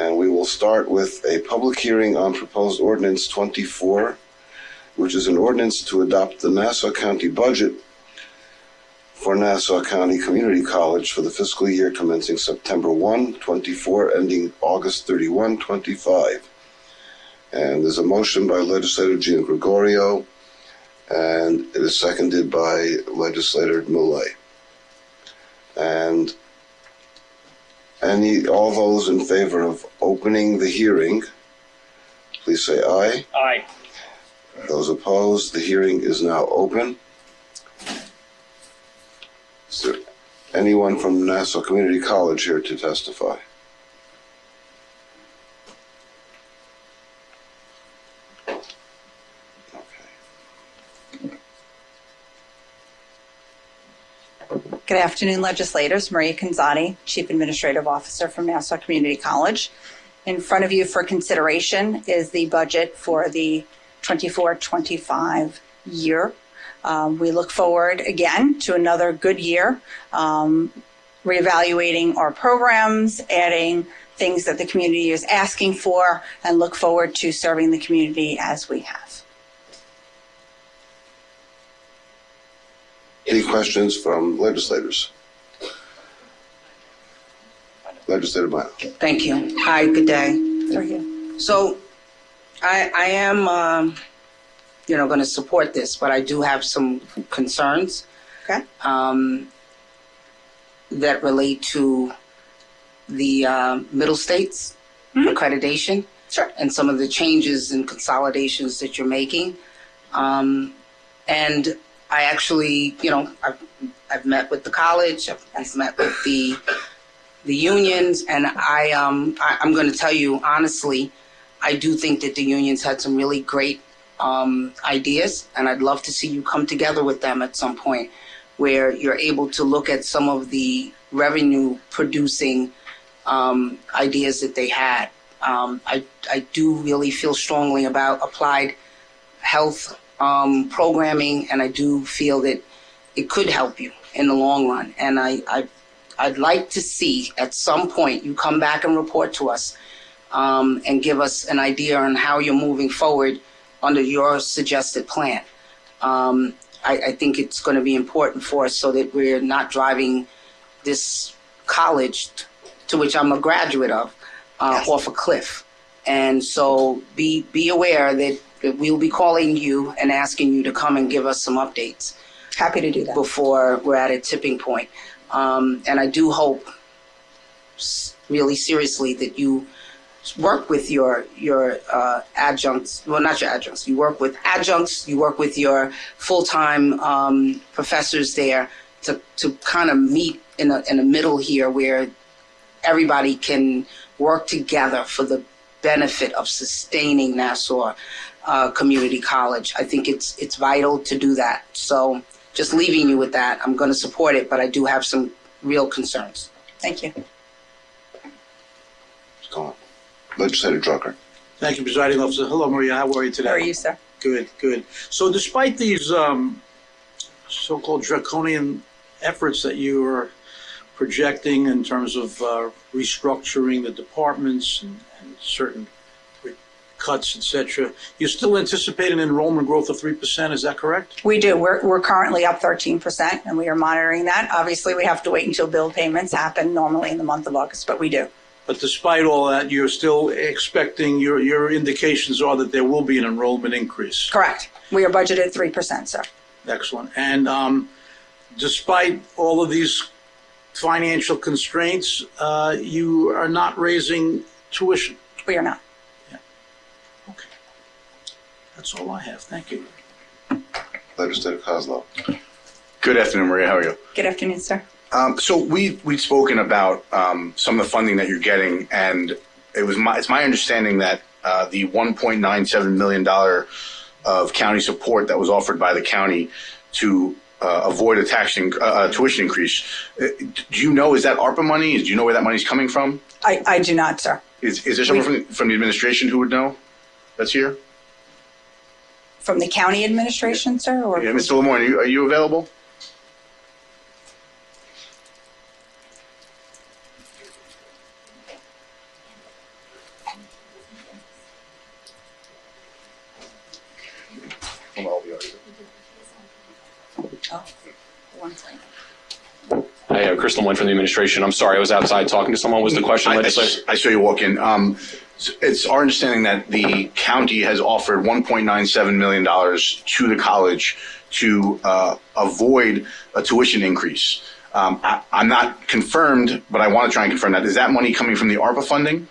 And we will start with a public hearing on proposed ordinance 24, which is an ordinance to adopt the Nassau County budget for Nassau County Community College for the fiscal year commencing September 1, 24, ending August 31, 25. And there's a motion by Legislator Gina Gregorio, and it is seconded by Legislator Millay. And all those in favor of opening the hearing, please say aye. Aye. Those opposed, the hearing is now open. Is there anyone from Nassau Community College here to testify? Good afternoon, legislators. Maria Canzati, Chief Administrative Officer from Nassau Community College. In front of you for consideration is the budget for the 24-25 year. We look forward again to another good year, reevaluating our programs, adding things that the community is asking for, and look forward to serving the community as we have. Any questions from legislators? Legislator Meyer. Thank you. Hi, good day. For you. So I am, going to support this, but I do have some concerns. Okay. That relate to the middle states accreditation. Sure. And some of the changes and consolidations that you're making. And I actually, I've met with the college, I've met with the unions, and I'm going to tell you honestly, I do think that the unions had some really great ideas, and I'd love to see you come together with them at some point where you're able to look at some of the revenue producing ideas that they had. I do really feel strongly about applied health programming, and I do feel that it could help you in the long run. And I'd like to see at some point you come back and report to us and give us an idea on how you're moving forward under your suggested plan. I think it's going to be important for us so that we're not driving this college, to which I'm a graduate of, off a cliff. And so be aware that we'll be calling you and asking you to come and give us some updates. Happy to do that. Before we're at a tipping point. And I do hope, really seriously, that you work with your adjuncts, well, not your adjuncts, you work with adjuncts, you work with your full-time professors there to kind of meet in a middle here where everybody can work together for the benefit of sustaining Nassau Community College. I think it's vital to do that. So just leaving you with that, I'm going to support it, but I do have some real concerns. Thank you. Go on. Legislator Drucker. Thank you, Presiding Officer. Hello, Maria. How are you today? How are you, sir? Good, good. So despite these so-called draconian efforts that you are projecting in terms of restructuring the departments and certain cuts, etc., you still anticipate an enrollment growth of 3%, is that correct? We do. We're currently up 13%, and we are monitoring that. Obviously, we have to wait until bill payments happen normally in the month of August, but we do. But despite all that, you're still expecting, your indications are that there will be an enrollment increase. Correct. We are budgeted 3%, sir. Excellent. And despite all of these financial constraints, you are not raising tuition. We are not. Yeah. Okay. That's all I have. Thank you. Legislator Kozlow. Good afternoon, Maria. How are you? Good afternoon, sir. So we've spoken about some of the funding that you're getting, and it's my understanding that the $1.97 million of county support that was offered by the county to avoid a tuition increase. Do you know, is that ARPA money? Do you know where that money is coming from? I do not, sir. Is there someone from the administration who would know that's here? From the county administration, sir? Or Yeah, Mr. Lemoyne, are you available? Hi, Crystal Wynn from the administration. I'm sorry, I was outside talking to someone. Was the question, legislator? I saw you walk in. It's our understanding that the county has offered $1.97 million to the college to avoid a tuition increase. I'm not confirmed, but I want to try and confirm that. Is that money coming from the ARPA funding?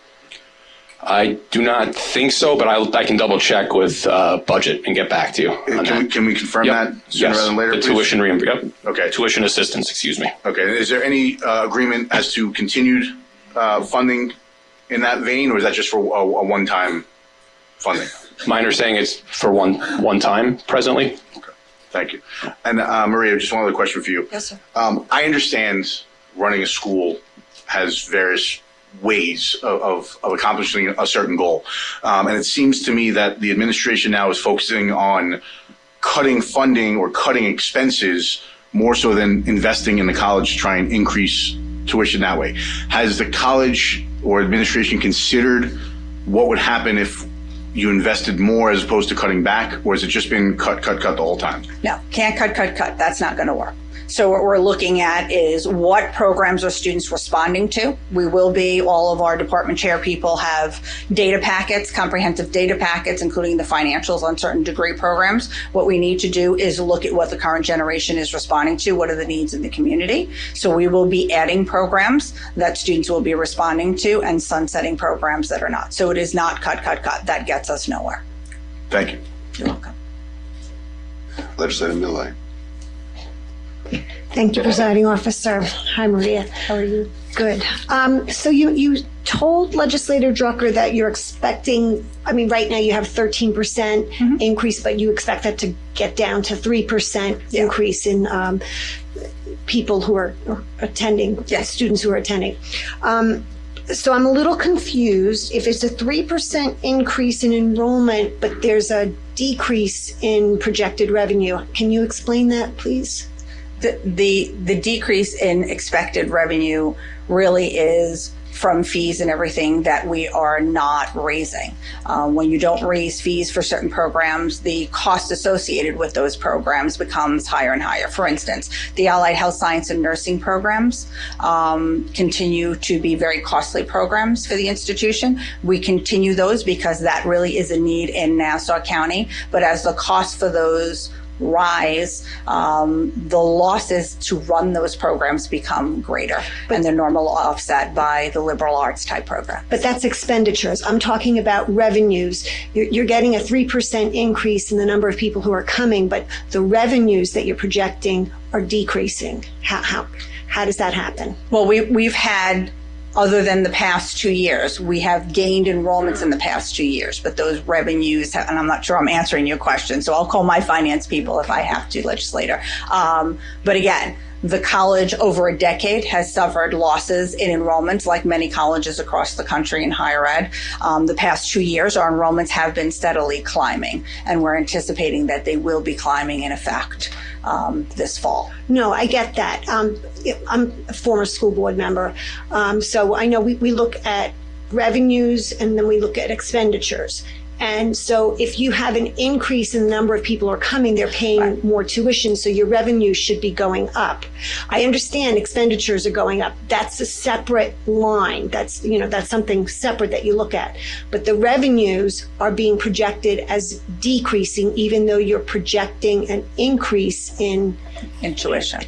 I do not think so, but I can double check with budget and get back to you. Can we confirm that sooner rather than later? The tuition Yep. Okay. Tuition assistance, excuse me. Okay. Is there any agreement as to continued funding in that vein, or is that just for a one-time funding? My understanding is for one time presently. Okay. Thank you. And Maria, just one other question for you. Yes, sir. I understand running a school has various ways of accomplishing a certain goal. And it seems to me that the administration now is focusing on cutting funding or cutting expenses more so than investing in the college to try and increase tuition that way. Has the college or administration considered what would happen if you invested more as opposed to cutting back, or has it just been cut the whole time? No, can't cut. That's not going to work. So what we're looking at is what programs are students responding to. We will be, all of our department chair people have data packets, comprehensive data packets, including the financials on certain degree programs. What we need to do is look at what the current generation is responding to, what are the needs in the community. So we will be adding programs that students will be responding to and sunsetting programs that are not. So it is not cut. That gets us nowhere. Thank you. You're welcome. Legislator Millet. Thank you, Presiding Officer. Hi, Maria. How are you? Good. So you told Legislator Drucker that you're expecting, right now you have 13% increase, but you expect that to get down to 3% increase in people who are attending, students who are attending. So I'm a little confused. If it's a 3% increase in enrollment, but there's a decrease in projected revenue, can you explain that, please? The decrease in expected revenue really is from fees and everything that we are not raising. When you don't raise fees for certain programs, the cost associated with those programs becomes higher and higher. For instance, the Allied Health Science and Nursing programs continue to be very costly programs for the institution. We continue those because that really is a need in Nassau County. But as the cost for those rise, the losses to run those programs become greater, and they're normal offset by the liberal arts type program. But that's expenditures. I'm talking about revenues. You're getting a 3% increase in the number of people who are coming, but the revenues that you're projecting are decreasing. How does that happen? Well, we've had, other than the past 2 years, we have gained enrollments in the past 2 years, but those revenues, and I'm not sure I'm answering your question, so I'll call my finance people if I have to, legislator. But again, the college over a decade has suffered losses in enrollments like many colleges across the country in higher ed. The past 2 years, our enrollments have been steadily climbing, and we're anticipating that they will be climbing in effect this fall. No, I get that. I'm a former school board member, so I know we look at revenues and then we look at expenditures. And so if you have an increase in the number of people who are coming, they're paying more tuition, so your revenue should be going up. I understand expenditures are going up. That's a separate line. That's something separate that you look at. But the revenues are being projected as decreasing, even though you're projecting an increase in tuition.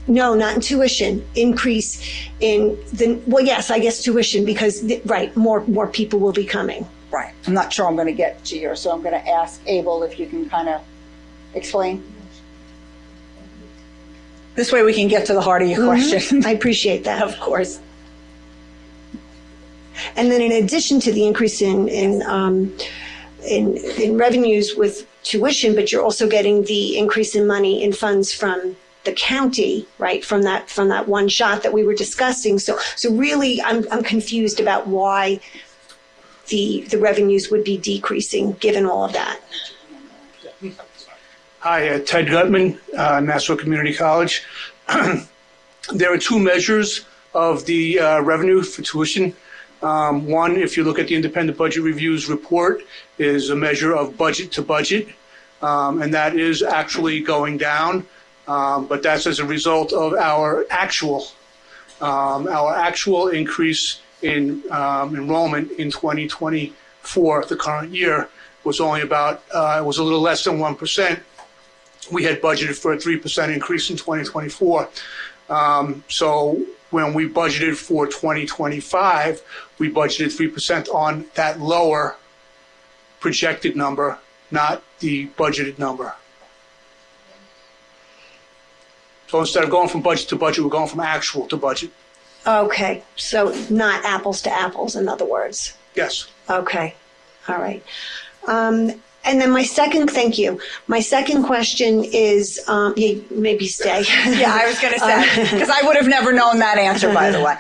No, not in tuition. Increase in yes, I guess tuition, because more people will be coming. Right. I'm not sure I'm going to get to yours, so I'm going to ask Abel if you can kind of explain. This way we can get to the heart of your question. I appreciate that. Of course. And then in addition to the increase in revenues with tuition, but you're also getting the increase in money in funds from the county, right, from that one shot that we were discussing. So really, I'm confused about why the revenues would be decreasing given all of that. Hi, Ted Gutman, Nassau Community College. There are two measures of the revenue for tuition. One, if you look at the Independent Budget Review's report, is a measure of budget to budget, and that is actually going down. but that's as a result of our actual increase in enrollment in 2024, the current year, was only about, it was a little less than 1%. We had budgeted for a 3% increase in 2024. So when we budgeted for 2025, we budgeted 3% on that lower projected number, not the budgeted number. So instead of going from budget to budget, we're going from actual to budget. Okay, so not apples to apples, in other words. Yes. Okay, all right. And then thank you. My second question is, maybe stay. Yeah, I was going to say, because I would have never known that answer, by the way.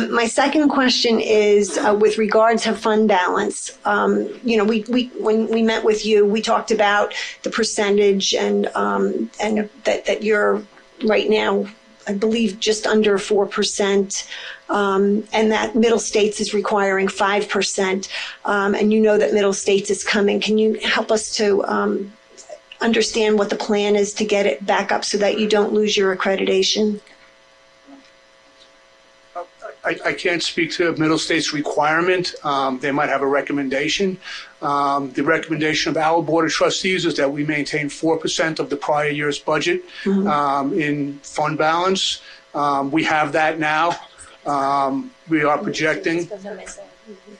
My second question is with regards to fund balance. When we met with you, we talked about the percentage and that you're right now, I believe, just under 4%, and that Middle States is requiring 5%, and you know that Middle States is coming. Can you help us to understand what the plan is to get it back up so that you don't lose your accreditation? I can't speak to Middle States requirement. They might have a recommendation. The recommendation of our Board of Trustees is that we maintain 4% of the prior year's budget in fund balance. We have that now. We are projecting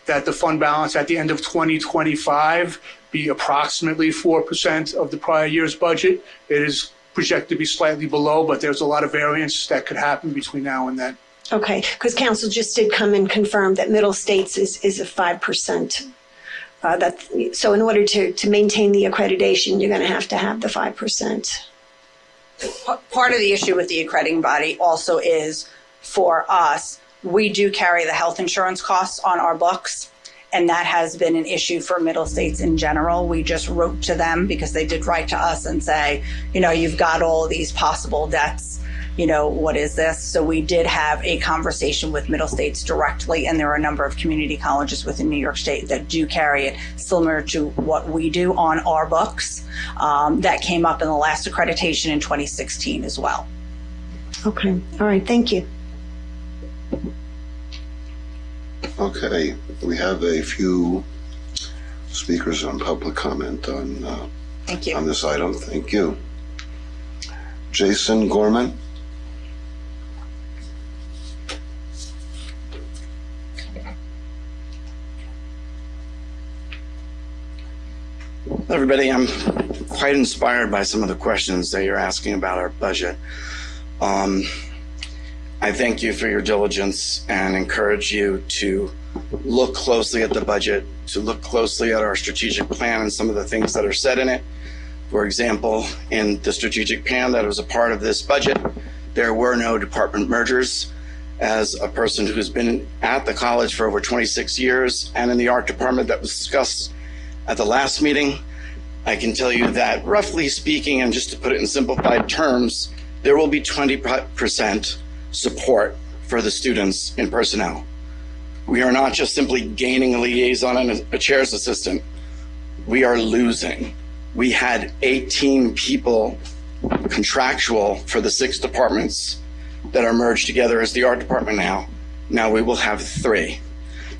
that the fund balance at the end of 2025 be approximately 4% of the prior year's budget. It is projected to be slightly below, but there's a lot of variance that could happen between now and then. Okay, because council just did come and confirm that Middle States is a 5%. So in order to maintain the accreditation, you're going to have the 5%. Part of the issue with the accrediting body also is, for us, we do carry the health insurance costs on our books, and that has been an issue for Middle States in general. We just wrote to them because they did write to us and say, you've got all these possible debts. What is this? So we did have a conversation with Middle States directly, and there are a number of community colleges within New York State that do carry it similar to what we do on our books. That came up in the last accreditation in 2016 as well. Okay. All right. Thank you. Okay. We have a few speakers on public comment on Thank you. on this item. Thank you. Jason Gorman. Everybody, I'm quite inspired by some of the questions that you're asking about our budget. I thank you for your diligence and encourage you to look closely at the budget, to look closely at our strategic plan and some of the things that are said in it. For example, in the strategic plan that was a part of this budget, there were no department mergers. As a person who's been at the college for over 26 years and in the art department that was discussed at the last meeting, I can tell you that roughly speaking, and just to put it in simplified terms, there will be 20% support for the students in personnel. We are not just simply gaining a liaison and a chair's assistant. We are losing. We had 18 people contractual for the 6 departments that are merged together as the art department now. Now we will have 3.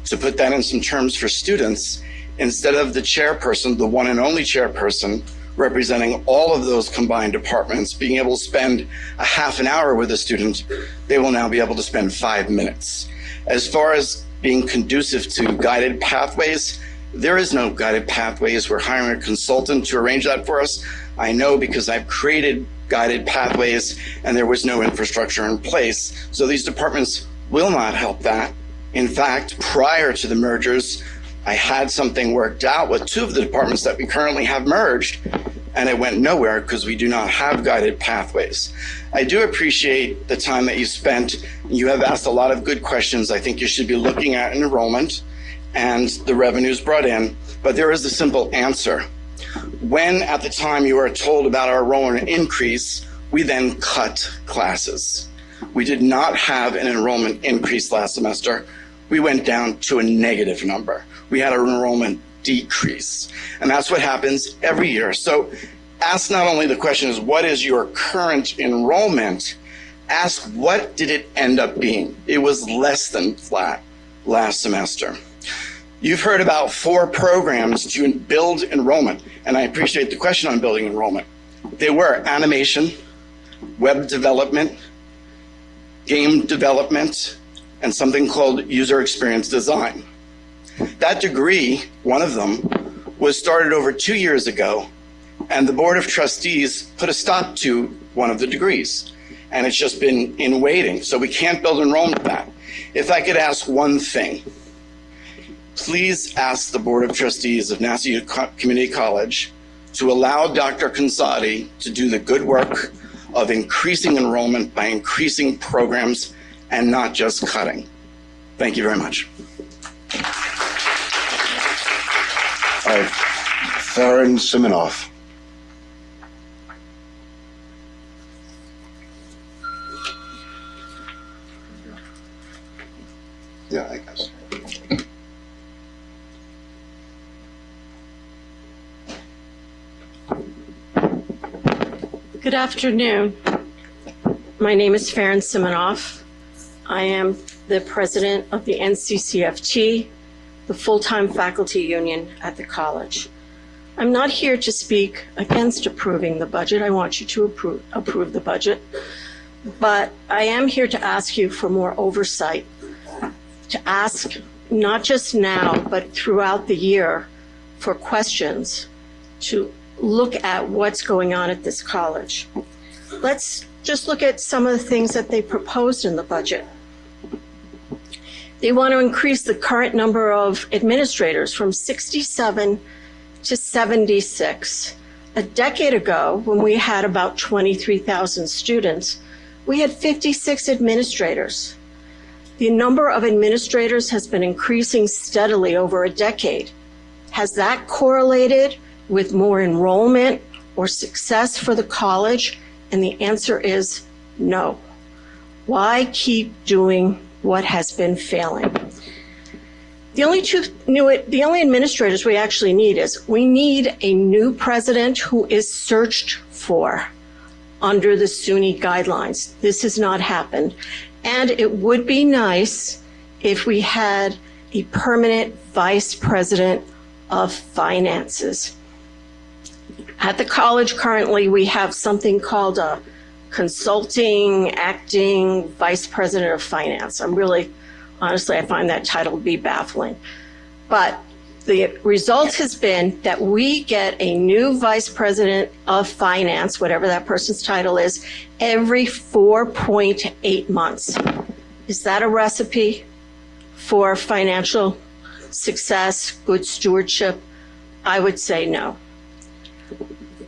To put that in some terms for students, instead of the chairperson, the one and only chairperson, representing all of those combined departments, being able to spend a half an hour with a student, they will now be able to spend 5 minutes. As far as being conducive to guided pathways, there is no guided pathways. We're hiring a consultant to arrange that for us. I know because I've created guided pathways and there was no infrastructure in place. So these departments will not help that. In fact, prior to the mergers, I had something worked out with 2 of the departments that we currently have merged, and it went nowhere because we do not have guided pathways. I do appreciate the time that you spent. You have asked a lot of good questions. I think you should be looking at enrollment and the revenues brought in, but there is a simple answer. When at the time you are told about our enrollment increase, we then cut classes. We did not have an enrollment increase last semester. We went down to a negative number. We had an enrollment decrease. And that's what happens every year. So ask not only the question is, what is your current enrollment? Ask, what did it end up being? It was less than flat last semester. You've heard about 4 programs to build enrollment, and I appreciate the question on building enrollment. They were animation, web development, game development, and something called user experience design. That degree, one of them, was started over 2 years ago, and the Board of Trustees put a stop to one of the degrees, and it's just been in waiting, so we can't build enrollment back. If I could ask one thing, please ask the Board of Trustees of Nassau Community College to allow Dr. Consati to do the good work of increasing enrollment by increasing programs and not just cutting. Thank you very much. All right, Farron Siminoff. Yeah, I guess. Good afternoon. My name is Farron Siminoff. I am the president of the NCCFT, the full-time faculty union at the college. I'm not here to speak against approving the budget. I want you to approve the budget. But I am here to ask you for more oversight, to ask not just now, but throughout the year for questions, to look at what's going on at this college. Let's just look at some of the things that they proposed in the budget. They want to increase the current number of administrators from 67 to 76. A decade ago, when we had about 23,000 students, we had 56 administrators. The number of administrators has been increasing steadily over a decade. Has that correlated with more enrollment or success for the college? And the answer is no. Why keep doing what has been failing? The only administrators we actually need is, we need a new president who is searched for under the SUNY guidelines. This has not happened. And it would be nice if we had a permanent vice president of finances. At the college currently, we have something called a consulting, acting vice president of finance. Honestly, I find that title to be baffling. But the result has been that we get a new vice president of finance, whatever that person's title is, every 4.8 months. Is that a recipe for financial success, good stewardship? I would say no.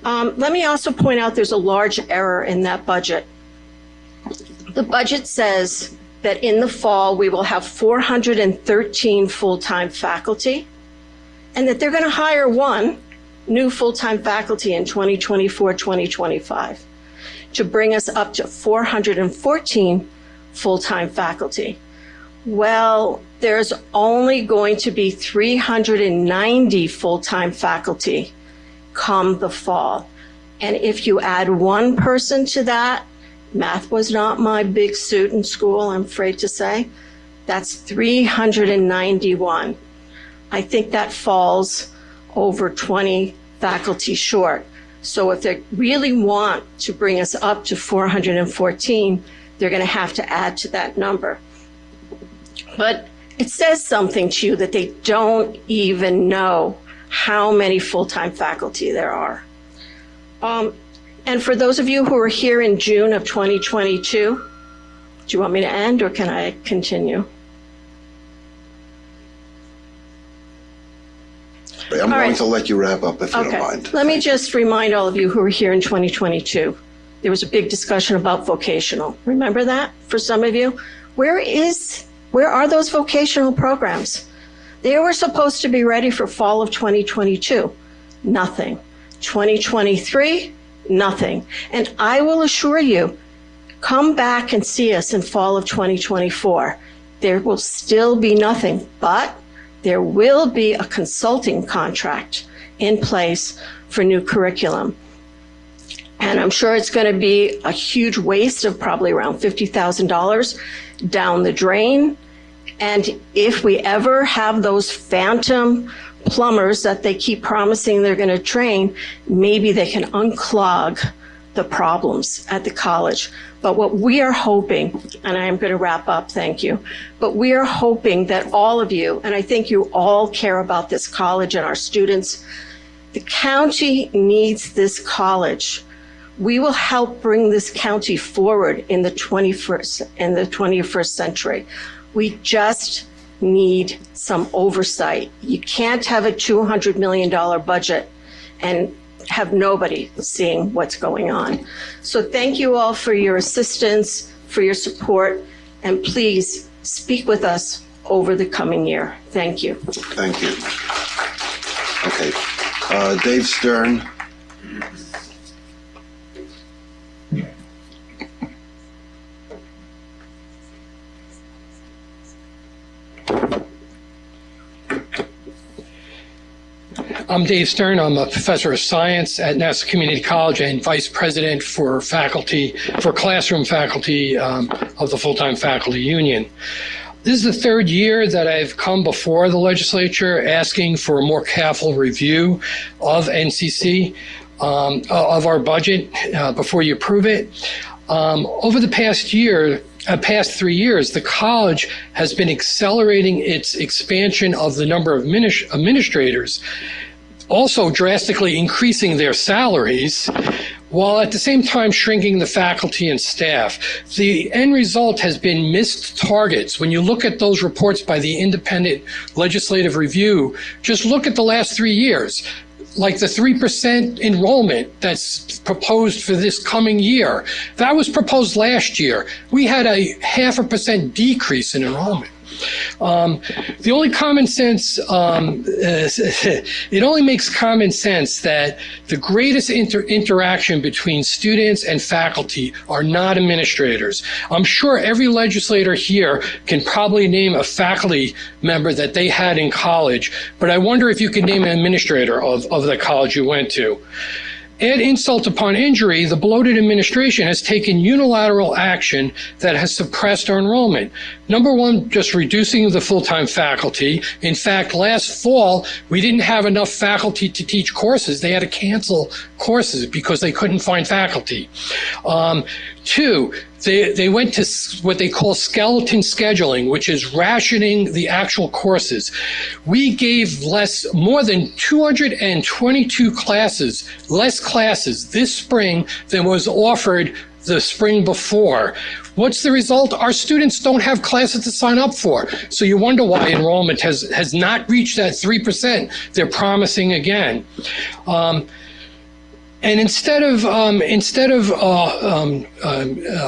Let me also point out there's a large error in that budget. The budget says that in the fall we will have 413 full-time faculty, and that they're going to hire 1 new full-time faculty in 2024-2025 to bring us up to 414 full-time faculty. Well, there's only going to be 390 full-time faculty come the fall. And if you add 1 person to that, math was not my big suit in school, I'm afraid to say, that's 391. I think that falls over 20 faculty short. So if they really want to bring us up to 414, they're going to have to add to that number. But it says something to you that they don't even know how many full-time faculty there are. And for those of you who were here in June of 2022, do you want me to end or can I continue? I'm going to let you wrap up if you don't mind. Let me just remind all of you who were here in 2022, there was a big discussion about vocational. Remember that for some of you? Where are those vocational programs? They were supposed to be ready for fall of 2022. Nothing. 2023, nothing. And I will assure you, come back and see us in fall of 2024. There will still be nothing, but there will be a consulting contract in place for new curriculum. And I'm sure it's going to be a huge waste of probably around $50,000 down the drain. And if we ever have those phantom plumbers that they keep promising they're going to train, maybe they can unclog the problems at the college. But what we are hoping, and I am going to wrap up, thank you, but we are hoping that all of you, and I think you all care about this college and our students, the county needs this college. We will help bring this county forward in the 21st century. We just need some oversight. You can't have a $200 million budget and have nobody seeing what's going on. So thank you all for your assistance, for your support, and please speak with us over the coming year. Thank you. Thank you. Okay. Dave Stern. I'm Dave Stern. I'm a professor of science at Nassau Community College and vice president for classroom faculty of the full-time faculty union. This is the third year that I've come before the legislature asking for a more careful review of NCC, of our budget before you approve it. Over the past 3 years, the college has been accelerating its expansion of the number of administrators, also drastically increasing their salaries, while at the same time shrinking the faculty and staff. The end result has been missed targets. When you look at those reports by the independent legislative review, just look at the last 3 years. Like the 3% enrollment that's proposed for this coming year, that was proposed last year. We had a 0.5% decrease in enrollment. The only common sense, it only makes common sense that the greatest interaction between students and faculty are not administrators. I'm sure every legislator here can probably name a faculty member that they had in college, but I wonder if you could name an administrator of the college you went to. Add insult upon injury, the bloated administration has taken unilateral action that has suppressed our enrollment. Number one, just reducing the full-time faculty. In fact, last fall, we didn't have enough faculty to teach courses. They had to cancel courses because they couldn't find faculty. Two, they went to what they call skeleton scheduling, which is rationing the actual courses. We gave more than 222 less classes this spring than was offered the spring before. What's the result? Our students don't have classes to sign up for. So you wonder why enrollment has not reached that 3% they're promising again. And instead of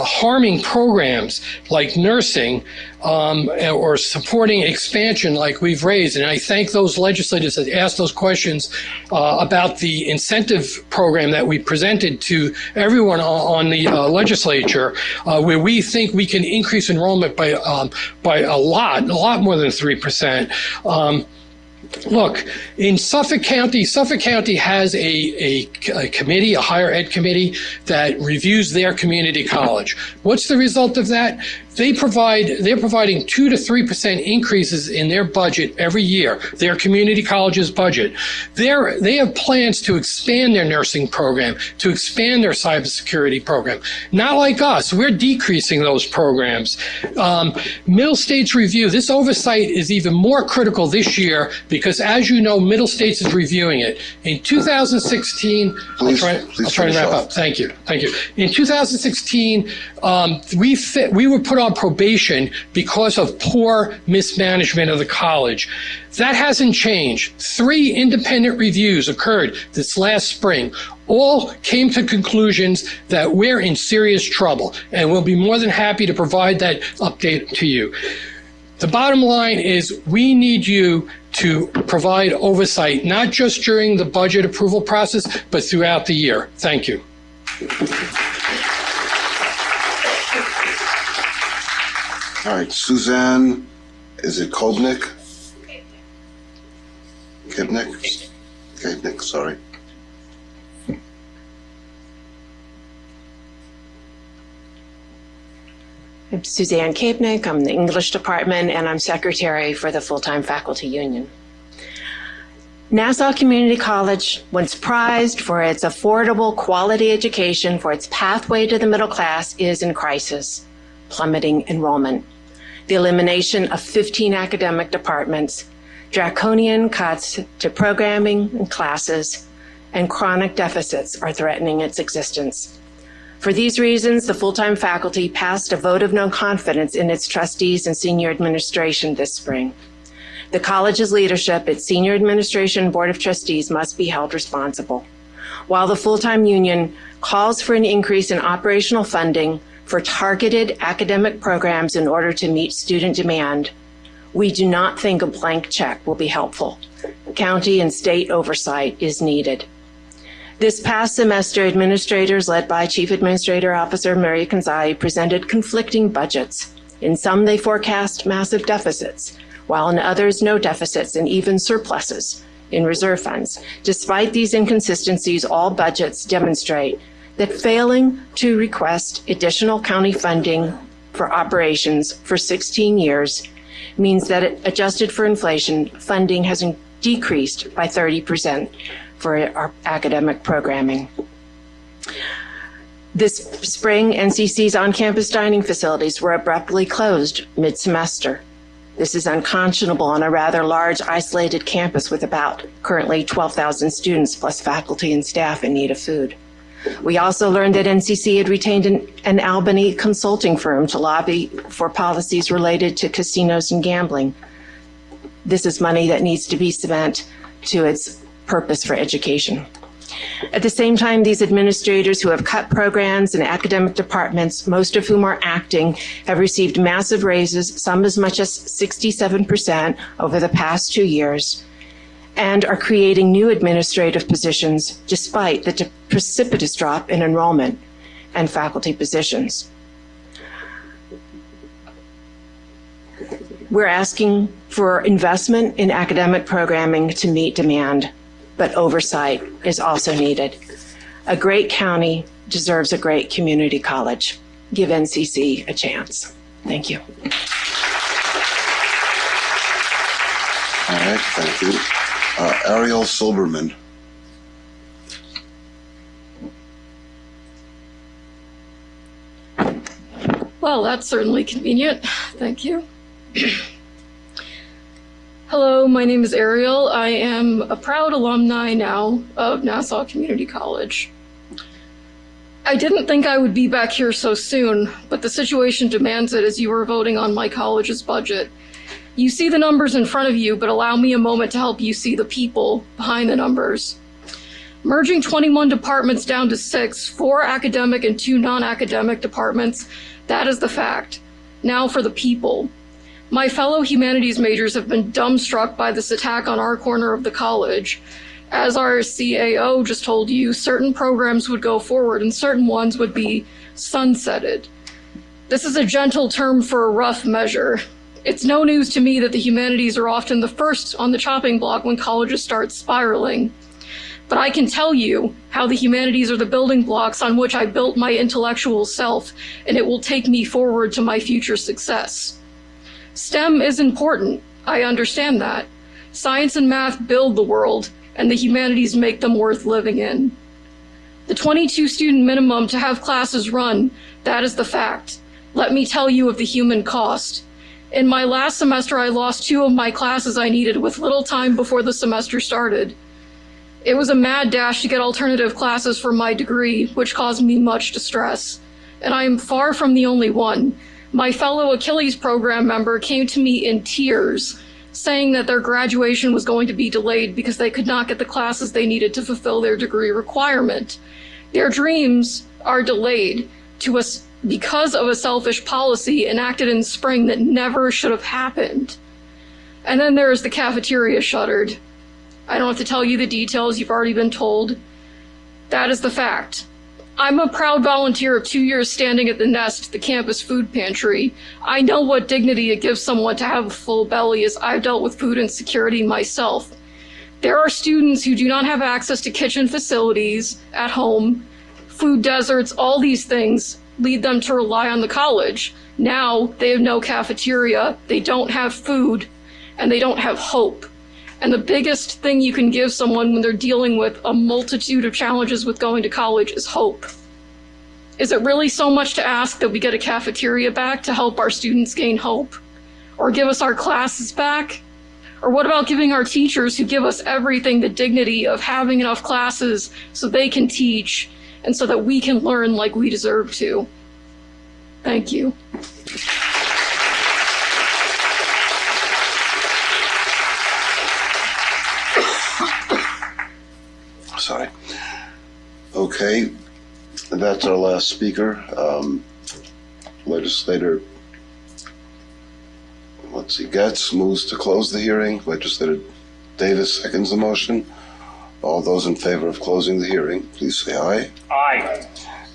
harming programs like nursing or supporting expansion like we've raised, and I thank those legislators that asked those questions about the incentive program that we presented to everyone on the legislature, where we think we can increase enrollment by a lot more than 3%. Look, in Suffolk County has a committee, a higher ed committee that reviews their community college. What's the result of that? They're providing 2 to 3% increases in their budget every year, their community college's budget. They have plans to expand their nursing program, to expand their cybersecurity program. Not like us, we're decreasing those programs. Middle States Review, this oversight is even more critical this year because, as you know, Middle States is reviewing it. In 2016, I'll try and wrap up. Thank you. In 2016, we were put on probation because of poor mismanagement of the college. That hasn't changed. 3 independent reviews occurred this last spring. All came to conclusions that we're in serious trouble, and we'll be more than happy to provide that update to you. The bottom line is we need you to provide oversight, not just during the budget approval process, but throughout the year. Thank you. All right, Suzanne, is it Kobnick? Kibnick, sorry. I'm Suzanne Kapenick. I'm in the English department, and I'm secretary for the full-time faculty union. Nassau Community College, once prized for its affordable quality education for its pathway to the middle class, is in crisis, plummeting enrollment. The elimination of 15 academic departments, draconian cuts to programming and classes, and chronic deficits are threatening its existence. For these reasons, the full-time faculty passed a vote of no confidence in its trustees and senior administration this spring. The college's leadership, its senior administration and board of trustees must be held responsible. While the full-time union calls for an increase in operational funding for targeted academic programs in order to meet student demand, we do not think a blank check will be helpful. County and state oversight is needed. This past semester, administrators led by Chief Administrator Officer Maria Canzai presented conflicting budgets. In some, they forecast massive deficits, while in others, no deficits and even surpluses in reserve funds. Despite these inconsistencies, all budgets demonstrate that failing to request additional county funding for operations for 16 years means that adjusted for inflation, funding has decreased by 30% for our academic programming. This spring, NCC's on-campus dining facilities were abruptly closed mid-semester. This is unconscionable on a rather large, isolated campus with about currently 12,000 students plus faculty and staff in need of food. We also learned that NCC had retained an Albany consulting firm to lobby for policies related to casinos and gambling. This is money that needs to be spent to its purpose for education. At the same time, these administrators who have cut programs and academic departments, most of whom are acting, have received massive raises, some as much as 67% over the past 2 years, and are creating new administrative positions despite the precipitous drop in enrollment and faculty positions. We're asking for investment in academic programming to meet demand, but oversight is also needed. A great county deserves a great community college. Give NCC a chance. Thank you. All right, thank you. Ariel Silberman. Well, that's certainly convenient. Thank you. Hello, my name is Ariel. I am a proud alumni now of Nassau Community College. I didn't think I would be back here so soon, but the situation demands it as you are voting on my college's budget. You see the numbers in front of you, but allow me a moment to help you see the people behind the numbers. Merging 21 departments down to 6, 4 academic and 2 non-academic departments, that is the fact. Now for the people. My fellow humanities majors have been dumbstruck by this attack on our corner of the college. As our CAO just told you, certain programs would go forward and certain ones would be sunsetted. This is a gentle term for a rough measure. It's no news to me that the humanities are often the first on the chopping block when colleges start spiraling. But I can tell you how the humanities are the building blocks on which I built my intellectual self, and it will take me forward to my future success. STEM is important, I understand that. Science and math build the world, and the humanities make them worth living in. The 22 student minimum to have classes run, that is the fact. Let me tell you of the human cost. In my last semester, I lost 2 of my classes I needed with little time before the semester started. It was a mad dash to get alternative classes for my degree, which caused me much distress. And I am far from the only one. My fellow Achilles program member came to me in tears, saying that their graduation was going to be delayed because they could not get the classes they needed to fulfill their degree requirement. Their dreams are delayed to us because of a selfish policy enacted in spring that never should have happened. And then there's the cafeteria shuttered. I don't have to tell you the details, you've already been told. That is the fact. I'm a proud volunteer of 2 years standing at the Nest, the campus food pantry. I know what dignity it gives someone to have a full belly, as I've dealt with food insecurity myself. There are students who do not have access to kitchen facilities at home, food deserts, all these things. lead them to rely on the college. Now they have no cafeteria, they don't have food, and they don't have hope. And the biggest thing you can give someone when they're dealing with a multitude of challenges with going to college is hope. Is it really so much to ask that we get a cafeteria back to help our students gain hope? Or give us our classes back? Or what about giving our teachers who give us everything the dignity of having enough classes so they can teach and so that we can learn like we deserve to? Thank you. Sorry. Okay, that's our last speaker. Legislator, let's see, Getz moves to close the hearing. Legislator Davis seconds the motion. All those in favor of closing the hearing, please say aye. Aye.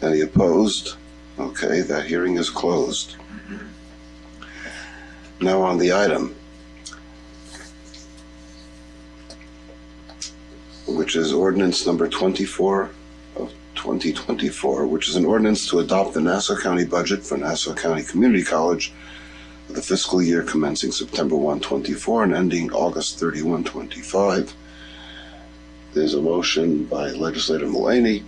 Any opposed? Okay, that hearing is closed. Now on the item, which is ordinance number 24 of 2024, which is an ordinance to adopt the Nassau County budget for Nassau County Community College for the fiscal year commencing September 1, 24 and ending August 31, 25. There's a motion by Legislator Mullaney.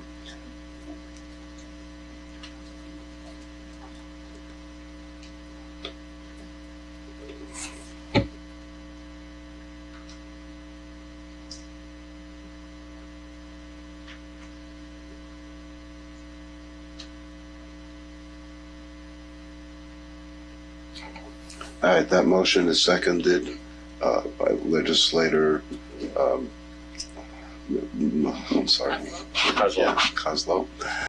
All right, that motion is seconded by Legislator, I'm sorry, Kozlow. Kozlow.